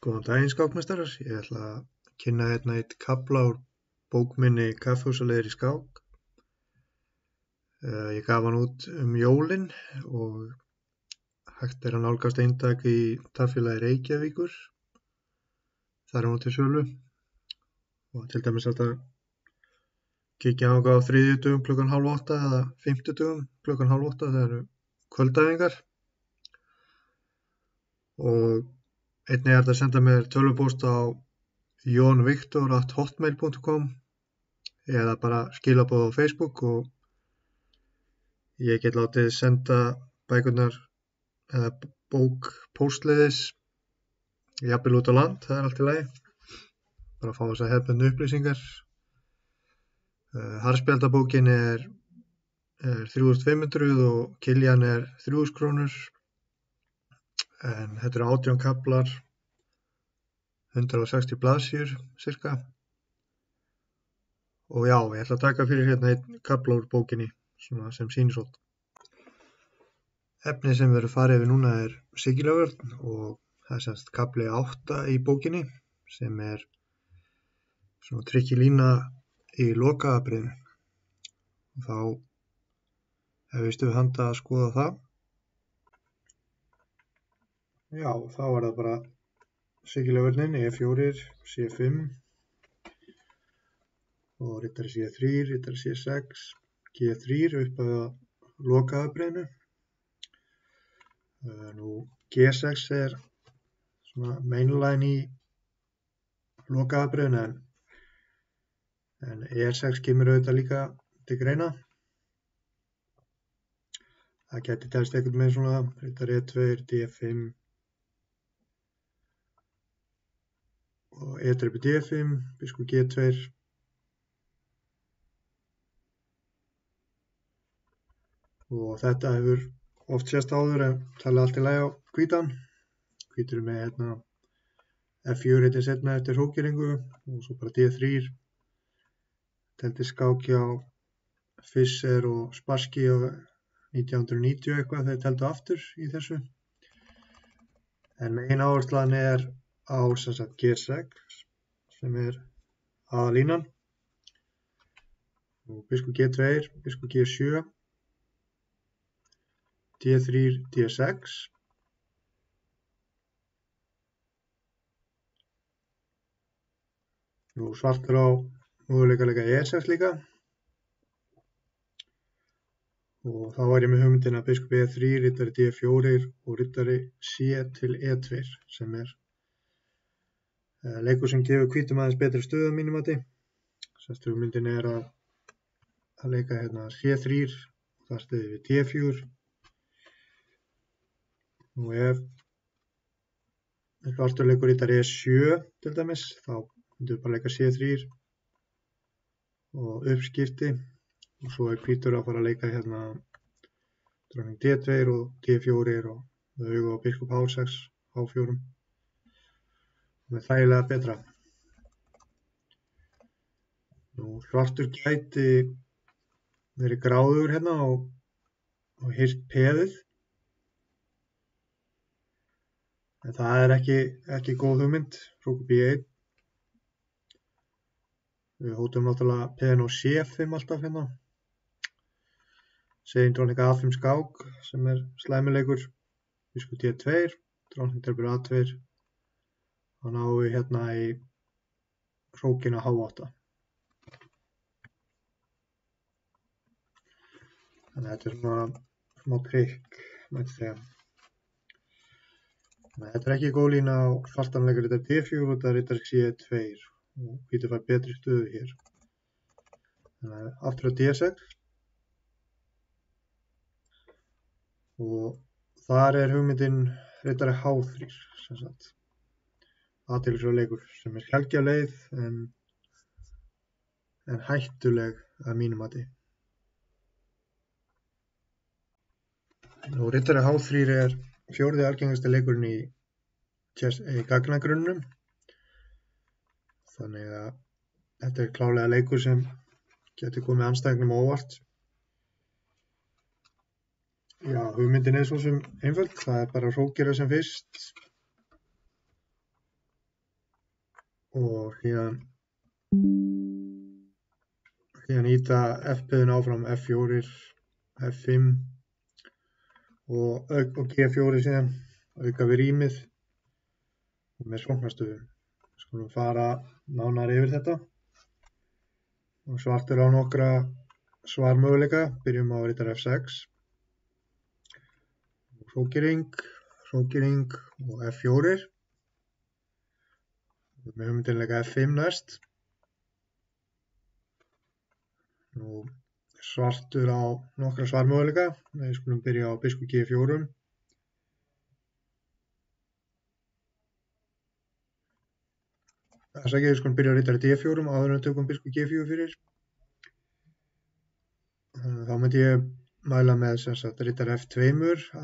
Góðan daginn skákmeistarar, ég ætla að kynna hérna eitt kafla úr bók minni Kaffihúsaleiðir í skák. Ég gaf hann út jólin og hægt að nálgast eintak í Taffélagi Reykjavíkur. Það er hún til sölu og til dæmis hægt að kíkja á þriðjudögum klukkan 7:30 eða fimmtudögum klukkan 7:30, það eru kvöldæfingar. Og einnig er hægt að senda mér tölvupóst á jonviktor@hotmail.com eða bara skilaboð á Facebook og ég get látið senda bækurnar eða bók póstleiðis jafnvel út á land, það er allt í lagi. Bara að fá þessar hefðbundnu upplýsingar. Harðspjaldabókin er 3.500 og Kiljan er 3.000 krónur. En þetta eru 18 kaflar, 160 blaðsíður cirka. Og já, ég ætla að taka fyrir hérna einn kafla úr bókinni svona sem sýnishorn. Efnið sem við erum farið yfir núna er Sigilavörn og það er semst kafli 8 í bókinni sem er svona trikkilína í lokaatriðinu. Og þá hef ég stuð handa að skoða það. Já, þá var það bara Sigilavörnin, E4, C5 og riddari C3, riddari C6, G3 upp að lokaatriðinu. Nú G6 er svona mainline í lokaatriðinu en E6 kemur auðvitað líka til greina. Það gæti telst einhvern veginn svona riddari E2, D5 og E3, D5, biskop G2 og þetta hefur oft sést áður en talið allt í lagi á hvítan. Hvítur með hérna F4 eittir setna eftir hókeringu og svo bara D3 teldi skáki á Fischer og Spassky á 1990 eitthvað þeir teldu aftur í þessu. En megin áherslan er á G6 sem er aðalínan og biskop G2, biskop G7, D3, D6 Nú svartur á möguleika E6 líka og þá var ég með hugmyndina biskop E3, riddari D4 og riddari C til E2 sem er leikur sem gefur hvítum aðeins betri stöðu að mínum mati. Semst hugmyndin er að leika hérna C3 og það stöði við D4 og ef svartur leikur riddari E7 til dæmis þá myndum við bara leika C3 og uppskipti og svo er hvítur að fara að leika hérna drótning D2 og D4 og augu á biskop H6, H4 með þægilega betra. Nú svartur gæti verið gráður hérna og hirt peðið en það er ekki góð hugmynd. Hrókur B1 við hótum náttúrulega peðin á C5 alltaf hérna. Segjum drótning A5 skák sem er slæmileikur, biskop D2, drótning drepur A2 og náum við hérna í hrókina H8. Þannig að þetta er svona smá trikk, mætti segja. Þannig að þetta er ekki góð lína á svartan leikur riddari D4 og þetta riddari C2 og hvítur fær betri stöðu hér. Þannig að aftur á D6 og þar er hugmyndin riddari H3 sem sagt. Athyglisverður leikur sem er sjaldgæf leið en hættuleg að mínu mati. Nú riddari H3 er fjórði algengasti leikurinn í gagnagrunnum. Þannig að þetta er klárlega leikur sem getur komið andstæðingnum á óvart. Já, hugmyndin er svo sem einföld, það er bara að hrókera sem fyrst. og síðan íta F-piðin áfram F4, F5 og G4 síðan, auka við rýmið og með sóknarstöðum. Skulum fara nánar yfir þetta. Og svartur á nokkra svarmöguleika, byrjum á riddara F6, hrókering og F4. Með hugmyndinleika F5 næst. Nú svartur á nokkra svarmöguleika, við skulum byrja á biskup G4. Við skulum byrja á riddara D4 áður en tökum biskup G4 fyrir. Þá myndi ég mæla með riddara F2,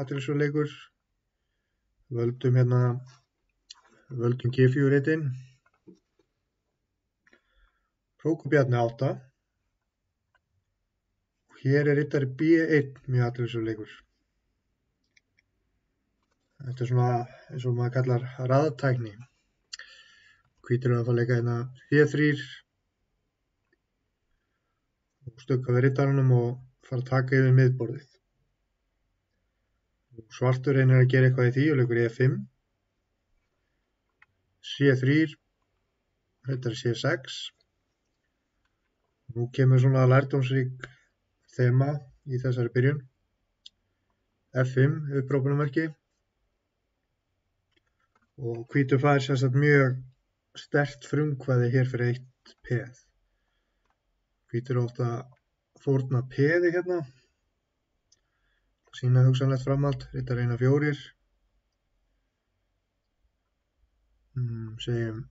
athyglisverður, völdum G4 riddin, hrókubjarni 8 og hér riddari B1 mjög athyglisverður. Þetta svona eins og maður kallar raðtækni. Hvítur að fá að leika D3 og stökka við riddaranum og fara að taka yfir miðborðið. Svartur reynir að gera eitthvað í því og leikur E5, C3, riddari C6. Nú kemur svona lærdómsrík þema í þessari byrjun. F5, upprópunarmerki, og hvítur fær mjög sterkt frumkvæði hér fyrir eitt peð. Hvítur ofta fórna peði hérna, sína hugsanlegt framhald, riddari 1-4. Segjum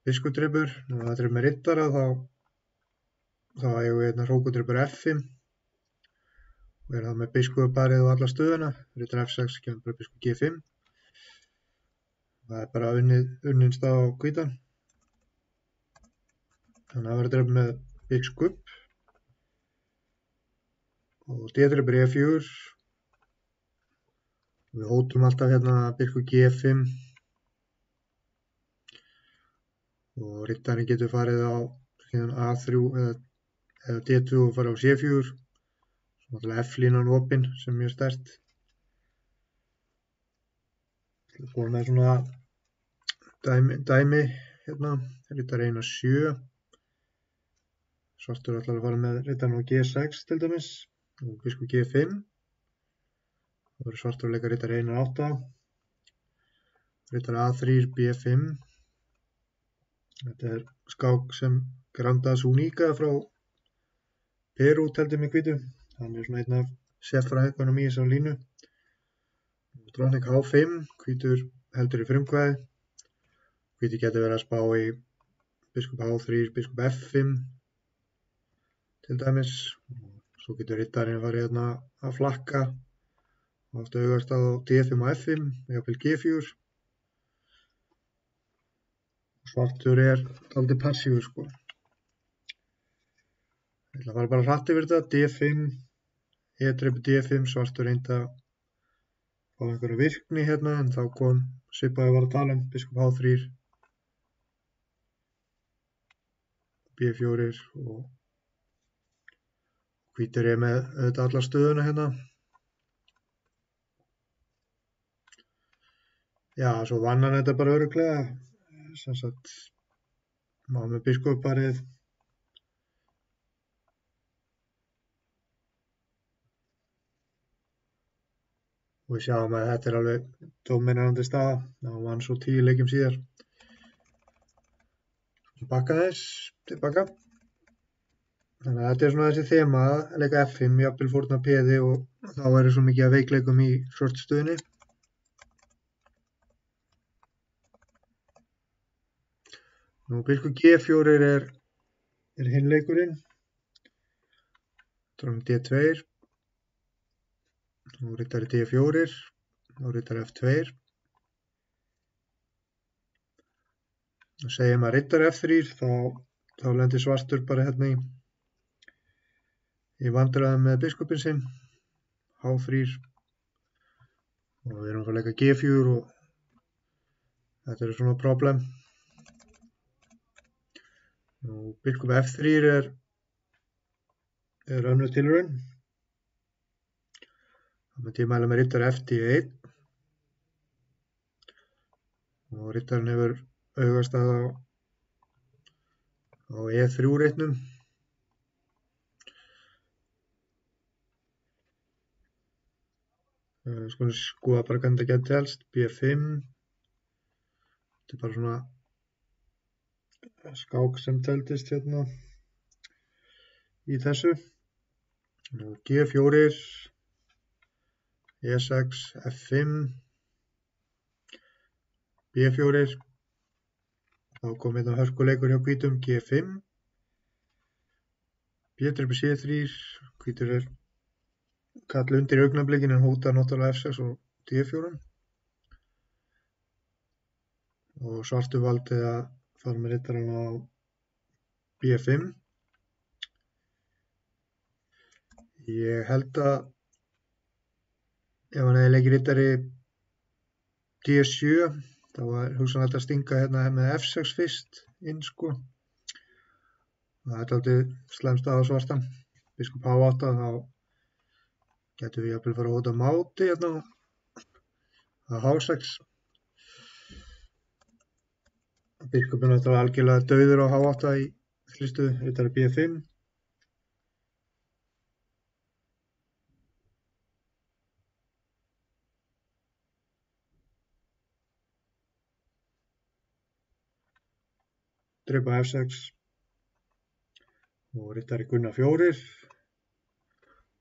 biskupdrepur, nú það er með riddara þá eigum við hrókudrepur F5 og það með biskupparið og alla stöðuna, riddari F6 kemur bara biskup G5. Það er bara unnin stað á hvítan. Þannig að það verður drepið með biskup og D-drepur E4. Við hótum alltaf biskup G5 og riddarinn getur farið á síðan A3 eða D2 og farið á C4. Svo náttúrulega F-línan opin sem er mjög sterkt. Við fórum með svona dæmi riddari 1-7. Svartur ætlar að fara með riddarann á G6 til dæmis og biskup G5. Það verður svartur að leika riddari 1-8. Riddari A3, B5. Þetta er skák sem Grandas Unica frá Perú teldi mig hvítu. Hann er svona einn af sérfræðingunum í þessari línu. Drottning H5, hvítur heldur í frumkvæði. Hvítur getur verið að spá í biskup H3, biskup F5 til dæmis. Svo getur riddarinn farið að flakka og haft augastað á D5 og F5, jafnvel G4. Svartur er dálítið passífur Ég ætla að fara bara hratt yfir þetta. D5, E-drepur D5, svartur reyndi að fá einhverja virkni en þá kom svipað ég var að tala biskup H3, B4 og hvítur er með auðvitað alla stöðuna Já, svo vann hann þetta bara örugglega. Maður með biskupparið. Og við sjáum að þetta er alveg dóminerandi staða. Það vann svo 10 leikjum síðar. Bakka þess, tilbaka. Þannig að þetta er svona þessi þema að leika F5, jafnvel fórna peði og þá er svo mikið af veikleikum í svörtstöðunni. Nú biskup G4 er hinn leikurinn. Drottning D2. Nú riddari D4. Nú riddari F2. Og segjum að riddari F3 þá lendir svartur bara í vandræðum með biskupinn sinn. H3. Og við erum að leika G4 og þetta er svona problem. Nú, biskup F3 er önnur tilraun. Þá myndi ég mæla með riddari FD1 og riddarinn hefur augastað á E3 reitnum. Skulum skoða bara hvernig þetta geti helst. B5. Þetta er bara svona skák sem teldist hérna í þessu. Nú, G4, E6, F5, B4. Þá kom hérna hörkuleikur hjá hvítum, G5, B3, C3, hvítur er kall undir í augnablikinu en hótar náttúrulega F6 og D4. Og svartu valdi að fara með riddarann á B5. Ég held að ef hann hefði leikið riddari D7 þá var hugsanlegt að stinga hérna með F6 fyrst inn sko. Það er aldrei slæm stað á svartan. Biskup H8 þá getum við jafnvel fara að hóta máti hérna á H6. Biskupinn er náttúrulega algjörlega dauður á H8 í fyrstu riddari B5. Drepa F6 og riddari Gunnar 4.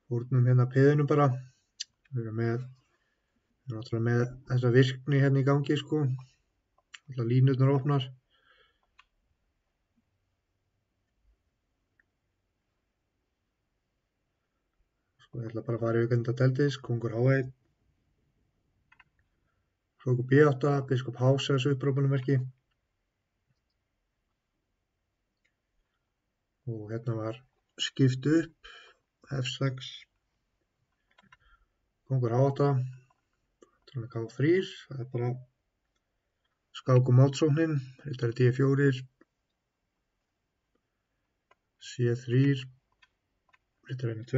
Fórnum hérna piðinu bara. Við erum náttúrulega með þessa virkni hérna í gangi sko. Alltaf línurnar opnar. Sko ég ætla bara að fara yfir hvernig þetta teldist. Kongur H1. Kongur B8, biskup H6 upprópunarmerki. Og hérna var skipt upp. F6. Kongur H8. K3. Það er bara skák mátsóknin, riddari D4, C3, riddari N2.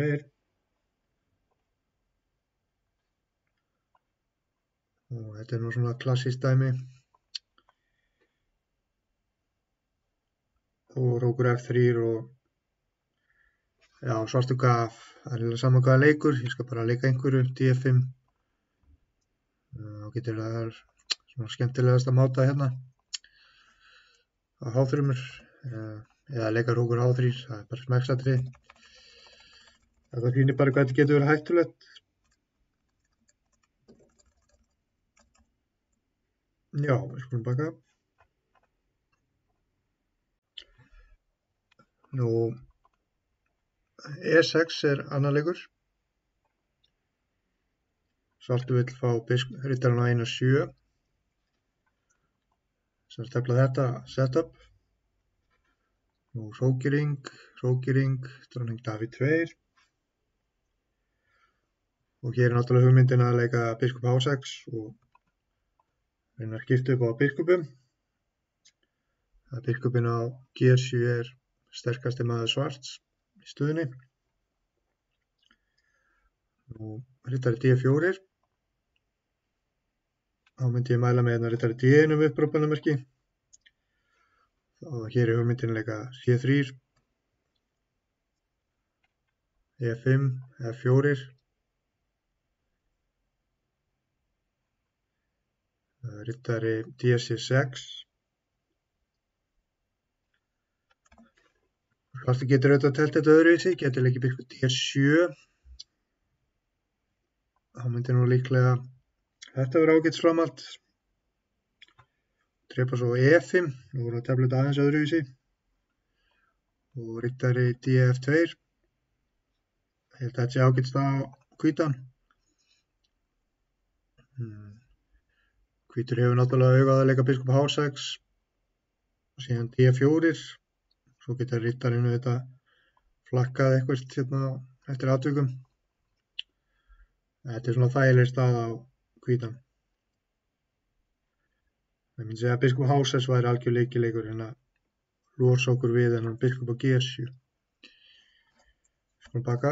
Og þetta er nú svona klassískt dæmi. Og rókur F3 og já, svartu gaf, það er saman hvaða leikur, ég skal bara leika einhverju, D5. Þá getur það svona skemmtilegast að máta hérna á H3 eða leika rókur H3, það er bara smekksatriði. Þetta sýnir bara hvað þetta getur verið hættulegt. Já, við skulum baka. Nú, E6 er annar leikur. Svartu vill fá riddarann á 1-7. Sem stefla þetta setup. Nú hrókiring, dronning Davíð 2. Og hér er náttúrulega hugmyndin að leika biskup H6 og reyna að skipta upp á biskupum. Biskupinn á G7 er sterkasti maður svarts í stöðunni. Nú riddari D4. Þá myndi ég mæla með hérna riddari D1 upprópunarmerki. Og hér er hugmyndin að leika C3, E5, F4. Riddari D6. Svarti getur auðvitað telt þetta öðruvísi, getur leikið biskup D7. Þá myndi nú líklega þetta verður ágætis framhald. Drepa svo E5, nú voru að tefla þetta aðeins öðruvísi. Og riddari DF2. Ég held að þetta sé ágætis það á hvítan. Hvítur hefur náttúrulega augað að leika biskup H6. Og síðan D4. Svo getur riddarinn þetta flakkað eitthvað hérna eftir atvikum. Þetta er svona þægileg stað á hvítan. Ég myndi segja að biskup H6 væri algjör leikileikur hérna losa okkur við þennan biskup á G7. Skulum baka.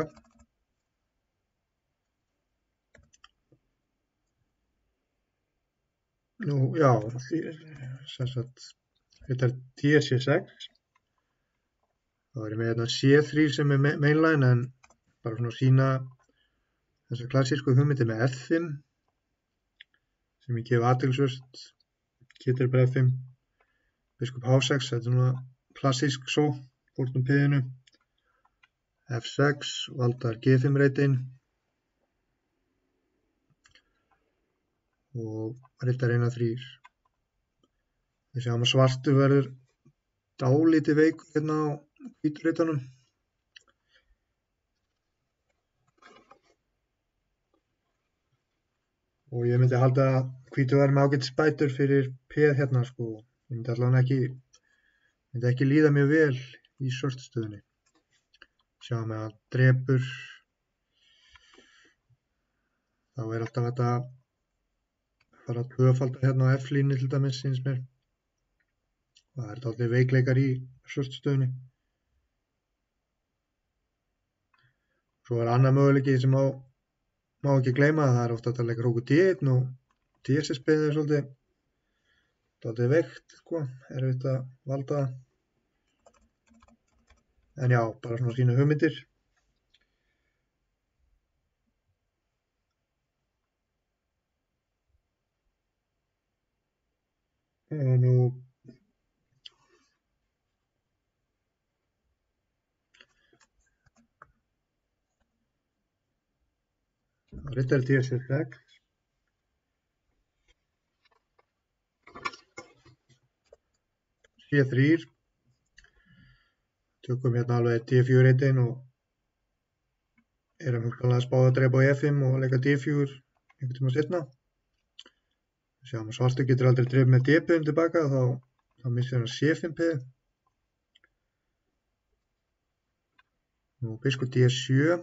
Nú, já, sem sagt, þetta D6. Þá ég með hérna C3 sem mainline, en bara svona að sína þessar klassísku hugmyndir með F5 sem ég gef athyglisvert. Getur bara F5, biskup H6, þetta er svona klassísk sókn, fórnum piðinu. F6, valdar G5 reytin og riddari 1-3. Við sjáum að svartur verður dálítið veikur hérna á hvítu reytunum. Og ég myndi halda að hvítu verður með ágætis bætur fyrir peð hérna sko. Ég myndi allavega ekki líða mjög vel í svörtu stöðunni. Sjáum að drepur. Þá er alltaf þetta fara að tvöfalda hérna á F-línu til dæmis, syns mér. Og það er dálítið veikleikar í svörtu stöðunni. Svo er annað möguleiki sem má ekki gleyma, það er ofta að leika róku D1 og D6-beðið er svolítið veikt, sko, erfitt að valda. En já, bara svona sína hugmyndir. Nú riddari D6. C3. Tökum hérna alveg D4 reytin og erum hugsanlega spáð að drepa á E5 og leika D4 einhvern tíma seinna. Sjáum að svartur getur aldrei drepið með D-piðum tilbaka, þá missir hann C5-piði. Nú biskup D7.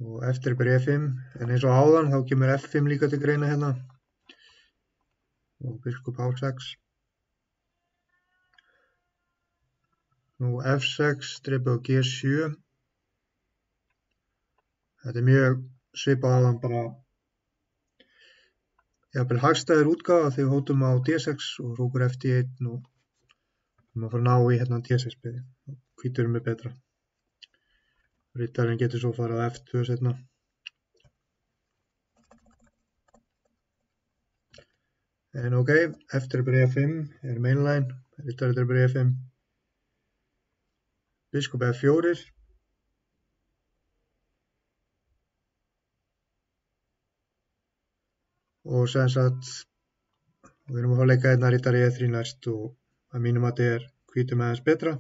Og eftir er bara E5, en eins og áðan þá kemur F5 líka til greina hérna. Og biskup H6. Nú F6 drepið á G7. Þetta er mjög svipað áðan, bara jafnvel hagstæður útgáfa þegar við hótum á D6 og rókur FD1 og maður fara að ná í hérna D6-piði. Hvítur með betra. Riddarinn getur svo farið á F2 seinna. En ok, eftir er bara E5, er mainline, riddarinn er bara E5. Biskup F4. Og sem sagt, við erum að fá að leika hérna riddari E3 næst og að mínum að þetta er hvítur með aðeins betra.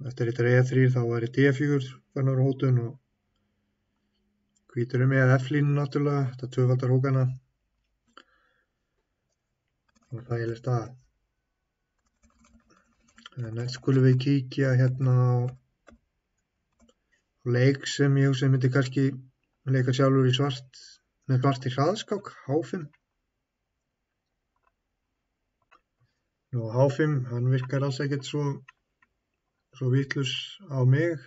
Eftir riddari E3 þá væri D4 farin á hótun og hvítur er með F-línu náttúrulega, þetta tvöfaldar hókana. Og það er stað. Næst skulum við kíkja hérna á leik sem ég hugsa myndi kannski leika sjálfur í með svart í hraðskák, H5. Nú H5, hann virkar alls ekkert svo vitlaus á mig.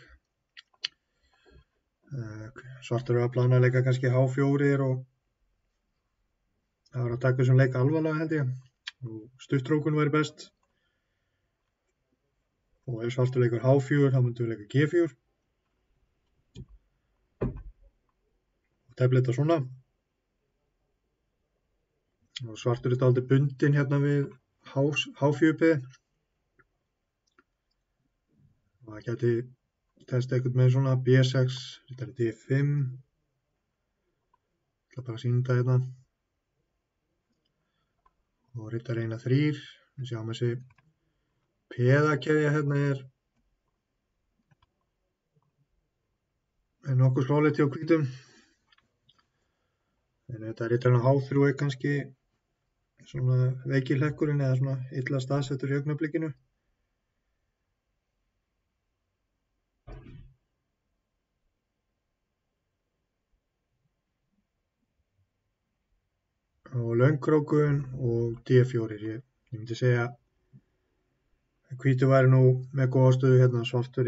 Svartur er að plana að leika kannski H4 og það var að taka þessum leik alvarlega held ég. Og stuttrókun væri best. Og ef svartur leikur H4 þá myndum við leika G4. Og tefla svona. Og svartur er dálítið bundinn hérna við H4-piði. Og það gæti testa eitthvað með svona B6, þetta er D5. Ég ætla bara að sýna þetta hérna. Og riddari 1-3. Við sjáum þessi peðakeðja hérna er nokkuð slólegt hjá hvítum. En þetta riddarinn á H3 er kannski svona veikilhekkurinn eða svona illa staðsettur í augnablikinu. og löngkrókun og D4. Ég myndi segja að hvítur væri nú með góða stöðu hérna, svartur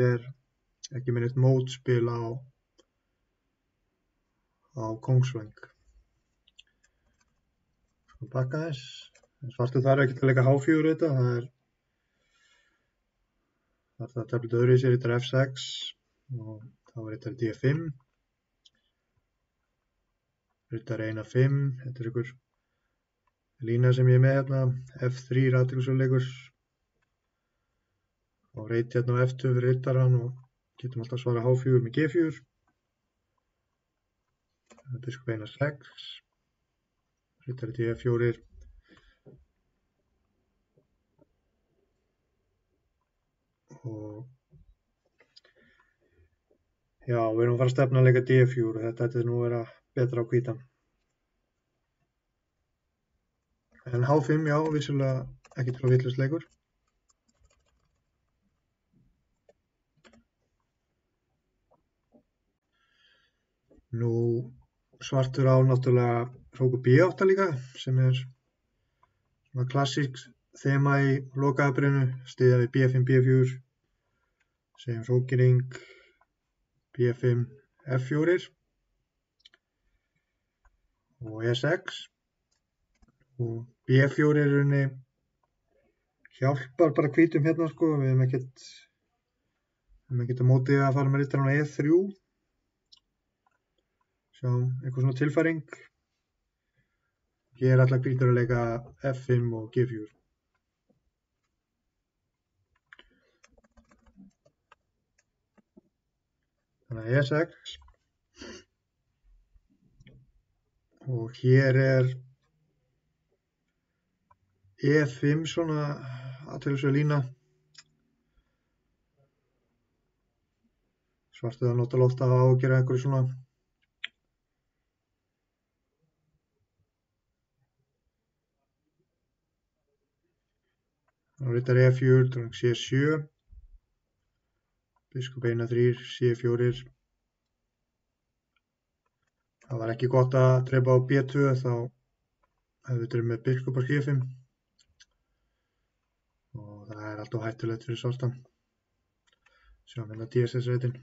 ekki með neitt mótspil á kóngsvæng. Svo bakka þess. Svartur þarf ekki til að leika H4 þetta, það er teflið öðru í sér, þetta F6 og þá er þetta D5. Þetta 1-5, þetta ykkur lína sem ég með hérna, F3 athyglisverður og reyti hérna á F2 fyrir rittarann og getum alltaf svara H4 með G4. Biskup 1-6, rittari D4. Og já, við erum að fara að stefna að leika D4 og þetta ætti nú að vera betra á hvítan. En H5, já, vissulega ekki til að vitlaus leikur. Nú svartur á náttúrulega hróku B8 líka, sem svona klassísk þema í lokaafbrigðinu, styðja við B5, B4, segjum hrókering, B5, F4 og E6 og B4 í rauninni hjálpar bara hvítum hérna sko, við erum ekkert á móti að fara með rittarann á E3, sjáum eitthvað svona tilfæring. Hér allar hvítur að leika F5 og G4. Þannig að E6 og hér E5 svona athyglisverð lína. Svartur það náttúrulega ofta að ágera einhverju svona rittar E4, drang C7, biskup 1-3, C4. Það var ekki gott að drepa á B2, þá hefði við drefið með biskup á G5 og það er alltaf hættulegt fyrir svartan. Sjáum hérna DSS reitin.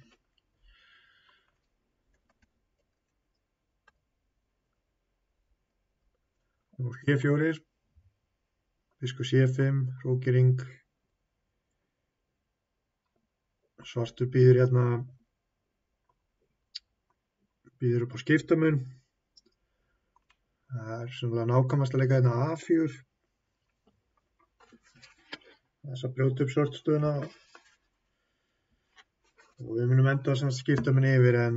Og G4, biskup C5, hrókering. Svartur býður hérna, býður upp á skiptamun. Það er svona nákvæmast að leika hérna A4. Þess að brjóta upp svartstöðuna og við munum enda að skiptamun yfir en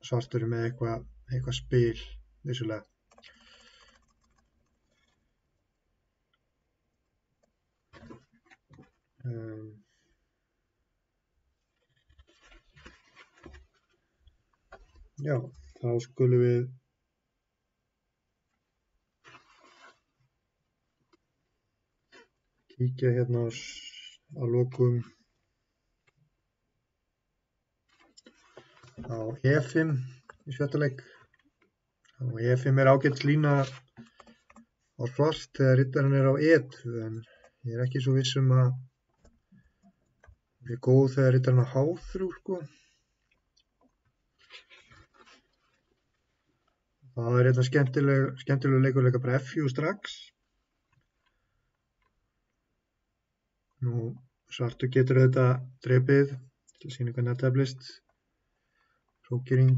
svartur með eitthvað spil vissulega. Já, þá skulum við kíkja hérna að lokum á E5 í sjötta leik. Og E5 ágætis lína á svart þegar rittarinn á E2 en ég ekki svo viss að það góð þegar rittarinn á H3 sko. Það er hérna skemmtilegur leikur leika bara F4 strax. Nú svartur getur þetta drepið til að sýna hvernig þetta eflist. Hrókering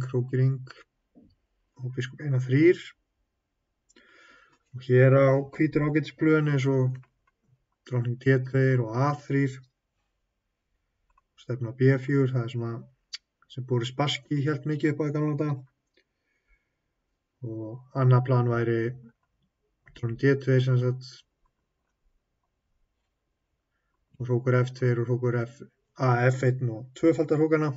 og biskup 1-3. Og hér á hvítur ágætisblöðin eins og drottning D2 og A3. Stefna B4, það er svona sem Boris Spassky hélt mikið upp á í gamla daga. Og annað plan væri drottning D2 sem sagt og hrókur F2 og hrókur F1 og tvöfaldar hrókana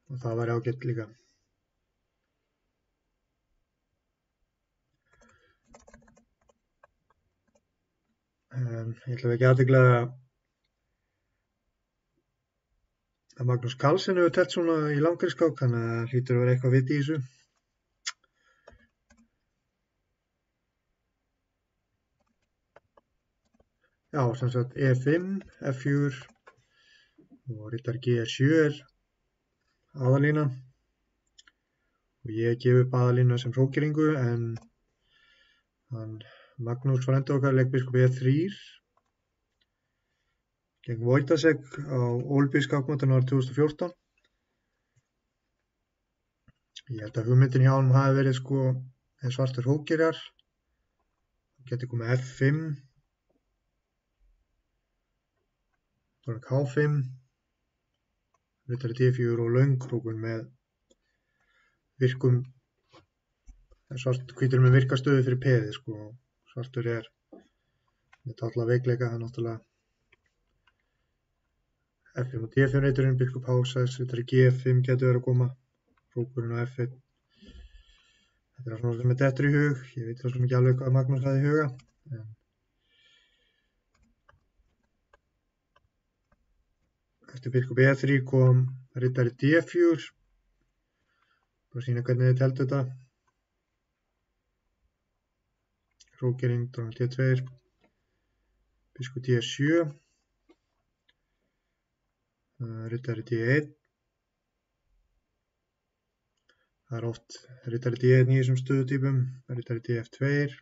og það væri ágætt líka. Ég ætla ekki athygli að Magnús Carlsen hefur telt svona í langri skák, þannig að hlýtur að vera eitthvað vit í þessu. Já, sem sagt E5, F4 og riddari G7 aðalínan og ég gef upp aðalínu sem hrókeringu en Magnús frændi okkar legg biskup E3 gegn Wojtasek á Ólympíuskákmótinu árið 2014. Ég held að hugmyndin hjá honum hafi verið sko ef svartur hrókerar geti komið F5 H5 riddari D4 og löngkrókun með virkum hvítur með virka stöðu fyrir peði sko. Svartur með alla veikleika, það náttúrulega F5 og D5 reiturinn, biskup H6, riddari G5 getur verið að koma, hrókurinn á F1. Þetta svona sem dettur í hug, ég veit svo sem ekki alveg hvað Magnús hafði í huga. Eftir biskup E3 kom riddari D4, bara að sýna hvernig þið teldu þetta. Hrókering, drónar D2, biskup D7, riddari D1. Það oft riddari D1 í þessum stöðutípum, riddari DF2,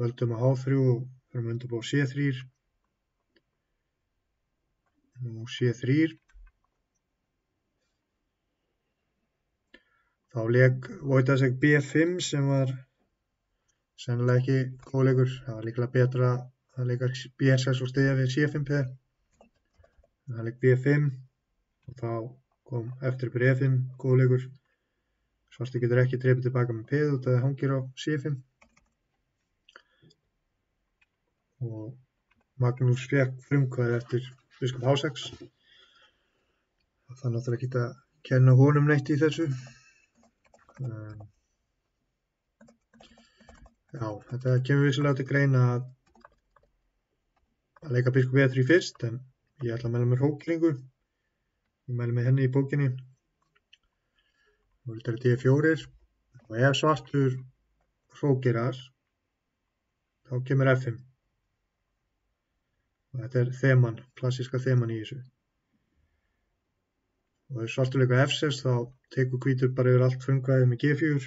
völdum á H3 og fyrir undirbúa C3. Nú C3. Þá lék Wojtasek B5 sem var sennilega ekki góð leikur. Það var líklega betra að leika B6 og styðja við C5 peð. Það lék B5 og þá kom eftir E5 góð leikur. Svarti getur ekki drepið tilbaka með peð út að það hangir á C5. Og Magnús fékk frumkvæði eftir biskup H6. Það náttúrulega ekki að kenna honum neitt í þessu. Já, þetta kemur vissulega til greina að leika biskup E3 fyrst, en ég ætla að mæla mér hrókeringu. Ég mæli með henni í bókinni. Og riddari D4 og ef svartur hrókerar þá kemur F5. Og þetta þeman, klassíska þeman í þessu. Og ef svartur leikur F6 þá tekur hvítur bara yfir allt frumkvæðið með G4.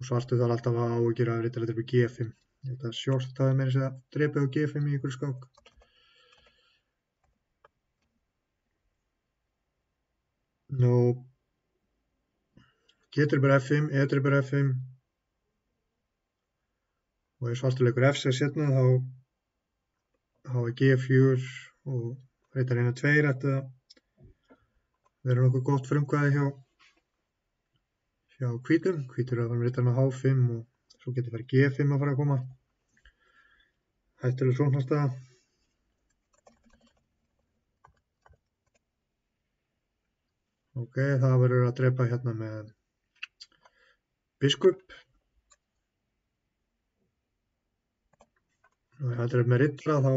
Og svartur þarf alltaf að áhyggjur af riddari drepur G5. Þetta short hafi meira segja drepið á G5 í ykkur skák. Nú G drepur F5, E drepur F5 og ef svartur leikur F6 hérna þá G4 og riddari N2 ætti að vera nokkuð gott frumkvæði hjá hvítum. Hvítur að fara með riddarann á H5 og svo getur farið G5 að fara að koma. Hættuleg sóknarstaða. Ok, það verður að drepa hérna með biskup. Og ef það drepa með riddara þá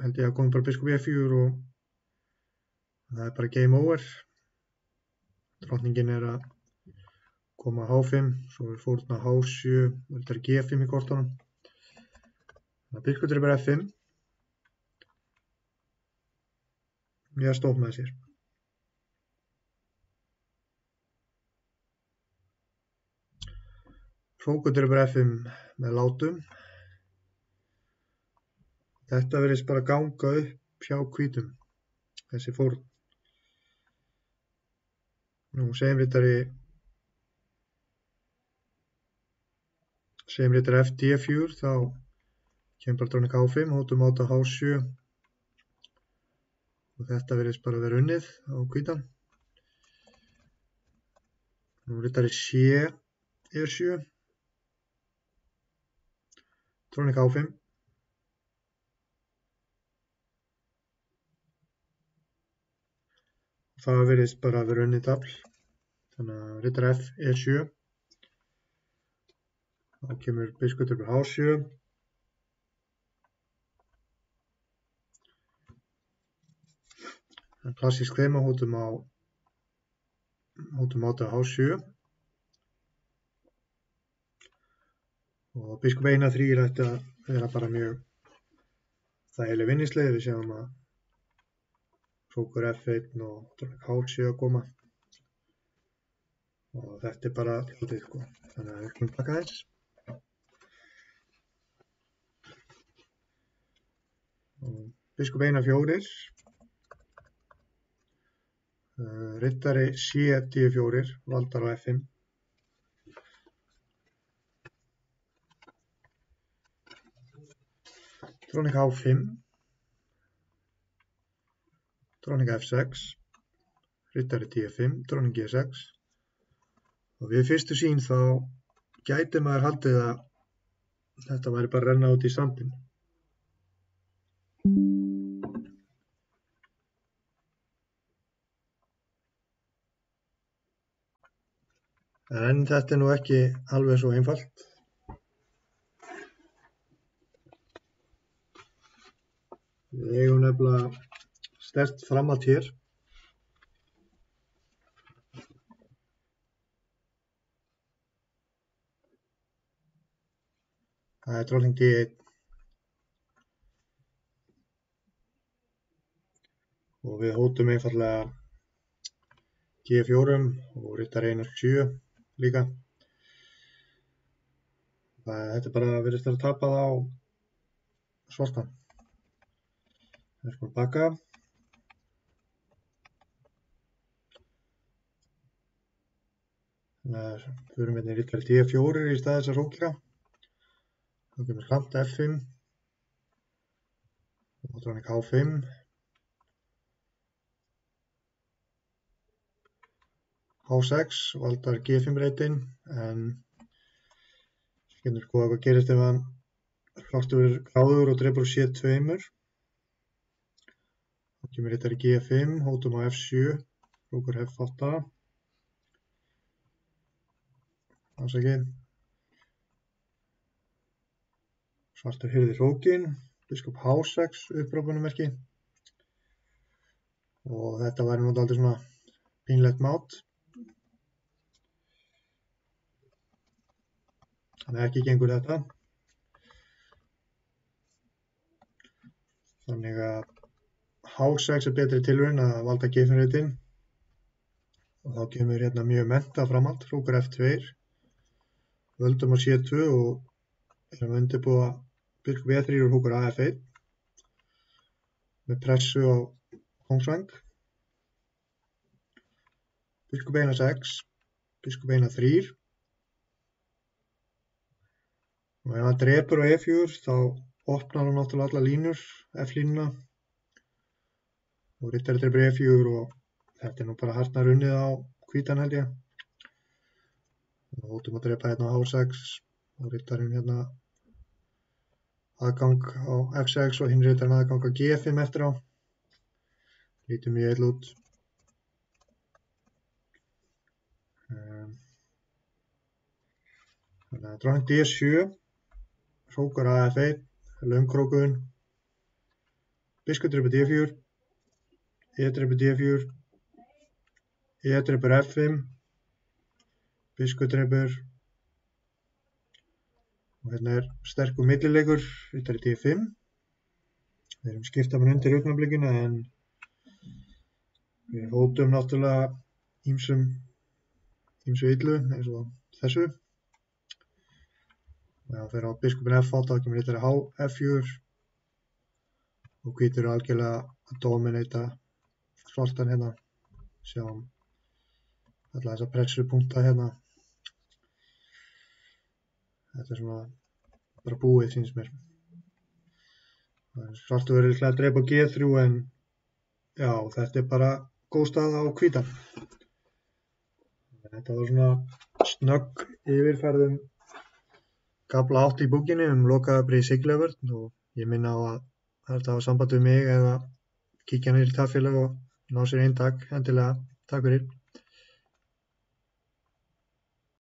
held ég að koma bara biskup E4 og það bara game over. Drottningin að koma H5, svo fórna H7 og riddari G5 í kortunum. Þannig að biskup drepur F5. Ég stopp með sér. Hrókur drepur F5 með látum. Þetta virðist bara ganga upp hjá hvítum, þessi fórn. Nú segjum riddari F D4, þá kemur bara dróning H5, hótum áta H7 og þetta virðist bara vera unnið á hvítan. Nú riddari C E7, dróning H5. Það virðist bara vera unnið tafl. Þannig að riddari F E7. Þá kemur biskup drepur H7. Klassísk þema, hótum áta H7. og biskup eina 3 ætti að vera bara mjög þægileg vinningsleið. Við sjáum að hrókur F1 og drótning H7 að koma og þetta bara tjaldið sko. Þannig að við skulum taka þess. Biskup eina 4, riddari C10-4, valdar á F5. Drótning H5, drótning F6, riddari D5, drótning G6 og við fyrstu sýn þá gæti maður haldið að þetta væri bara að renna út í sandinn. En þetta nú ekki alveg svo einfalt. Við eigum nefnilega sterkt framhald hér. Það er drótning D1 og við hótum einfallega G4 og riddari eina 7 líka. Þetta bara virðist að tapað á svartan. Við skulum baka. Þannig að við förum hérna í riddari D4 í stað þess að hrókera. Þá kemur hramt F5 og drótning H5. H6 valdar G5 reytin en getur skoða hvað gerist ef hann flottur gráður og drepur á C2. Þá kemur riddari G5, hótum á F7, hrókur F8. Afsakið. Svartur hirðir hrókin, biskup H6 upprópunarmerki og þetta væri nú dálítið svona pínlegt mát. Þannig að ekki gengur þetta. Þannig að H6 er betri tilraun að valda G5 reytin og þá kemur hérna mjög menta framhald, hrókur F2, völdum á C2 og erum að undirbúa biskup E3 og hrókur AF1 með pressu á kongsvæng. Biskup eina 6, biskup eina 3 og ef hann drepur á E4 þá opnar hann náttúrulega alla línur, F-línuna og riddari drepur E4 og þetta er nú bara hartnar unnið á hvítan held ég. Við hótum að drepa hérna á H6 og riddarinn hérna aðgang á F6 og hinn riddarinn aðgang á G5 eftir á. Lítur mjög illa út. Þannig að drótning D7, hrókur AF1, löngkrókun, biskup drepur D4, E drepur D4, E drepur F5, biskup drepur og hérna er sterkur millileikur, riddari D5. Við erum skipta mann undir augnablikinu en við hótum náttúrulega ýmsu illu eins og þessu. Og ef það fer á biskupin F8 þá kemur riddari F4 og hvítur algjörlega að dominata svartan hérna. Sjáum alla þessa pressupunkta hérna. Þetta er svona bara búið finnst mér. Svartur verður líklega að drepa G3 en já, þetta er bara góð staða á hvítan. Þetta var svona snögg yfirferð kafla 8 í bókinni lokaðabrið Siglufjörð og ég minna á að þetta hafa samband við mig eða kíkja niður í tafélag og ná sér eintak endilega. Takk fyrir.